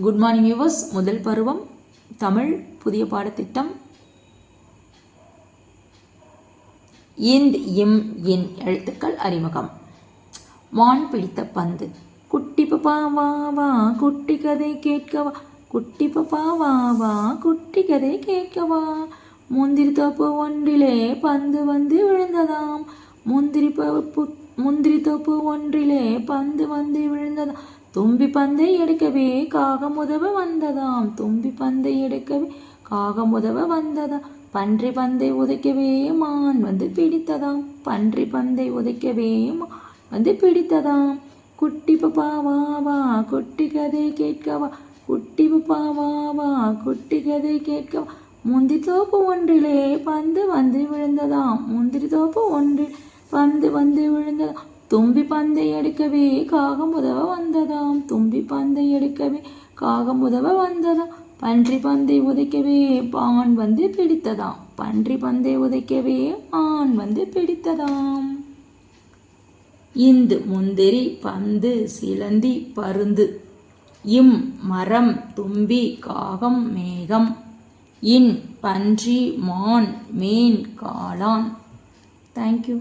Good morning viewers. முதல் பருவம் தமிழ் புதிய பாடத்திட்டம். இந்த் இம் இன் எழுத்துக்கள் அறிமுகம். வான் பிடித்த பந்து. குட்டி பப்பா வா வா குட்டி கதை கேட்கவா, குட்டி பப்பா வா வா குட்டி கதை கேட்கவா. முந்திரி தோப்பு ஒன்றிலே பந்து வந்து விழுந்ததாம், முந்திரி தோப்பு ஒன்றிலே பந்து வந்து விழுந்ததாம். தும்பி பந்தை எடுக்கவே காகம் உதவ வந்ததாம், தும்பி பந்தை எடுக்கவே காகம் உதவ வந்ததாம். பன்றி பந்தை உதைக்கவே மான் வந்து பிடித்ததாம், பன்றி பந்தை உதைக்கவே மான் வந்து பிடித்ததாம். குட்டி பப்பா வா வா குட்டி கதை கேட்கவா, குட்டி பப்பா வா வா குட்டி கதை கேட்கவா. முந்திரி தோப்பு ஒன்றிலே பந்து வந்து விழுந்ததாம், முந்திரி தோப்பு ஒன்றில் பந்து வந்து விழுந்ததாம். தும்பி பந்தை எடுக்கவே காகம் உதவ வந்ததாம், தும்பி பந்தை எடுக்கவே காகம் உதவ வந்ததாம். பன்றி பந்தை உதைக்கவே மான் வந்து பிடித்ததாம், பன்றி பந்தை உதைக்கவே மான் வந்து பிடித்ததாம். இந்து முந்திரி பந்து சிலந்தி பருந்து. இம் மரம் தும்பி காகம் மேகம். இன் பன்றி மான் மீன் காளான். தேங்க்யூ.